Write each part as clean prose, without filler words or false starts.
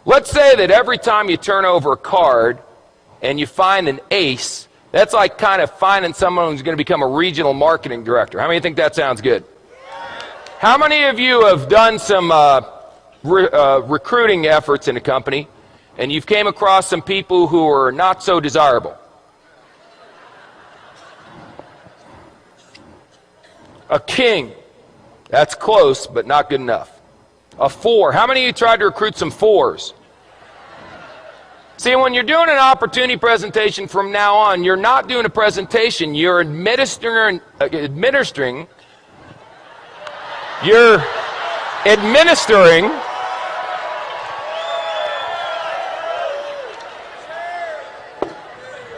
Let's say that every time you turn over a card and you find an ace, that's like kind of finding someone who's going to become a regional marketing director. How many think that sounds good? How many of you have done some recruiting efforts in a company and you've came across some people who are not so desirable? A king. That's close, but not good enough. A 4. How many of you tried to recruit some 4s? See, when you're doing an opportunity presentation from now on, you're not doing a presentation, you're administering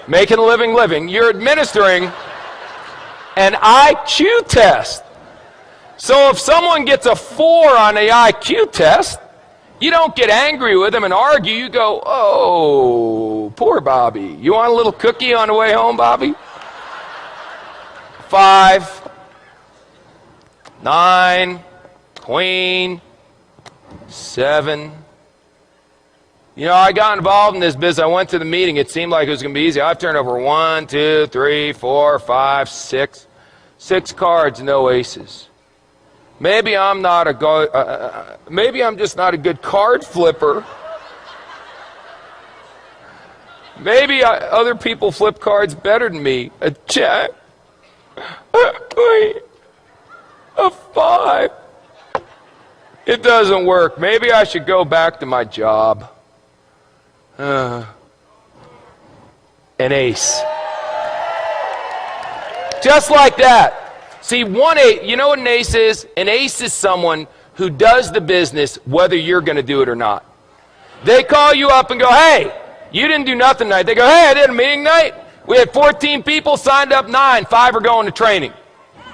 making a living, you're administering an IQ test. So if someone gets a 4 on the IQ test, you don't get angry with them and argue. You go, oh, poor Bobby. You want a little cookie on the way home, Bobby? 5, 9, queen, 7. You know, I got involved in this business. I went to the meeting. It seemed like it was going to be easy. I've turned over 1, 2, 3, 4, 5, 6. 6 cards, no aces. Maybe I'm just not a good card flipper. Maybe other people flip cards better than me. A jack. A 5. It doesn't work. Maybe I should go back to my job. An ace. Just like that. See, 1 8, you know what an ace is? An ace is someone who does the business whether you're going to do it or not. They call you up and go, hey, you didn't do nothing tonight. They go, hey, I did a meeting night. We had 14 people, signed up 9, 5 are going to training.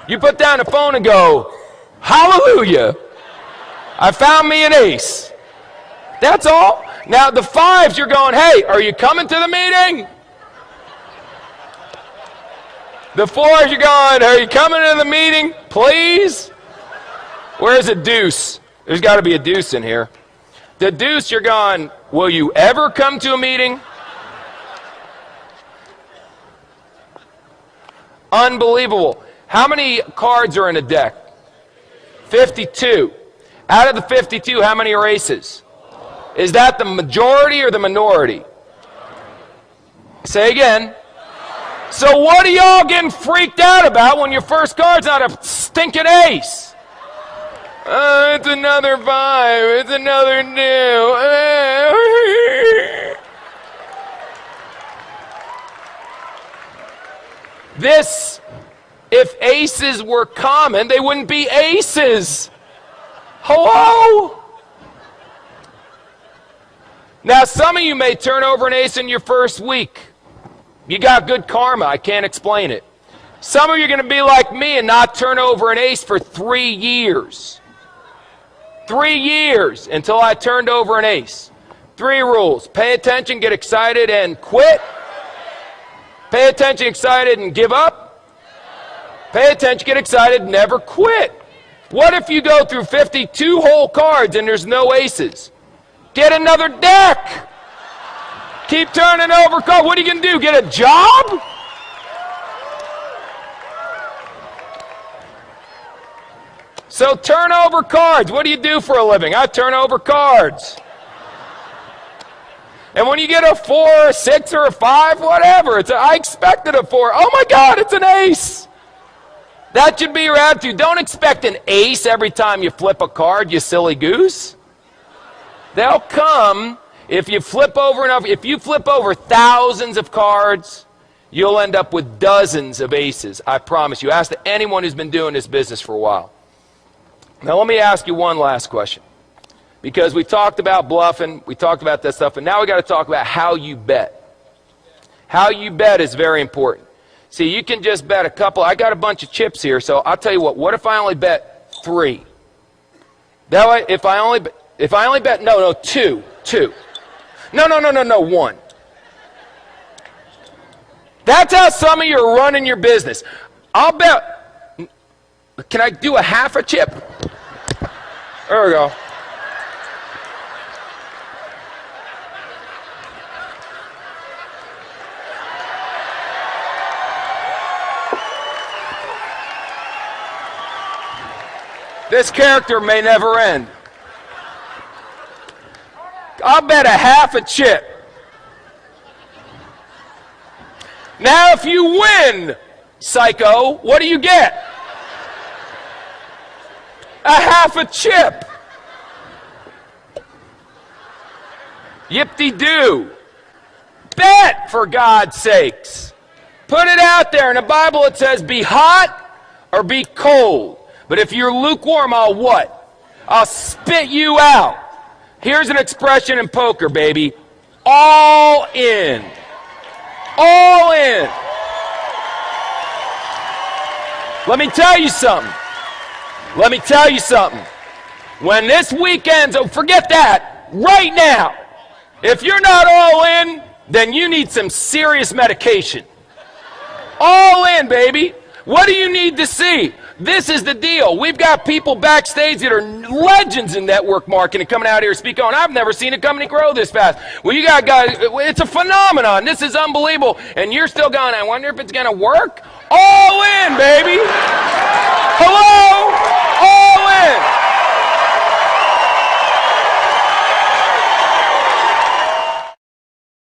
You put down the phone and go, hallelujah, I found me an ace. That's all. Now the 5s, you're going, hey, are you coming to the meeting? The 4s, you're going, are you coming to the meeting, please? Where's a deuce? There's got to be a deuce in here. The deuce, you're going, will you ever come to a meeting? Unbelievable. How many cards are in a deck? 52. Out of the 52, how many are aces? Is that the majority or the minority? Say again. So what are y'all getting freaked out about when your first card's not a stinking ace? It's another 5. It's another 2. This, if aces were common, they wouldn't be aces. Hello? Now, some of you may turn over an ace in your first week. You got good karma. I can't explain it. Some of you are going to be like me and not turn over an ace for 3 years. 3 years until I turned over an ace. 3 rules. Pay attention, get excited, and quit. Pay attention, excited, and give up. Pay attention, get excited, never quit. What if you go through 52 whole cards and there's no aces? Get another deck. Keep turning over cards. What are you going to do? Get a job? So turn over cards. What do you do for a living? I turn over cards. And when you get a 4, a 6, or a 5, whatever, I expected a 4. Oh my God, it's an ace. That should be your attitude. Don't expect an ace every time you flip a card, you silly goose. They'll come if you flip over enough. If you flip over thousands of cards, you'll end up with dozens of aces. I promise you. Ask anyone who's been doing this business for a while. Now let me ask you one last question. Because we talked about bluffing, we talked about that stuff, and now we got to talk about how you bet. How you bet is very important. See, you can just bet a couple. I got a bunch of chips here, so I'll tell you what if I only bet 3? That way, if I only bet, no, 2. No, 1. That's how some of you are running your business. I'll bet, can I do a half a chip? There we go. This character may never end. I'll bet a half a chip. Now, if you win, psycho, what do you get? A half a chip. Yip-de-doo. Bet, for God's sakes. Put it out there. In the Bible it says be hot or be cold. But if you're lukewarm, I'll what? I'll spit you out. Here's an expression in poker, baby. All in. All in. Let me tell you something. Let me tell you something. When this weekend's over, forget that. Right now. If you're not all in, then you need some serious medication. All in, baby. What do you need to see? This is the deal. We've got people backstage that are legends in network marketing coming out here speaking on. I've never seen a company grow this fast. Well, you got guys, it's a phenomenon. This is unbelievable. And you're still going, I wonder if it's going to work? All in, baby.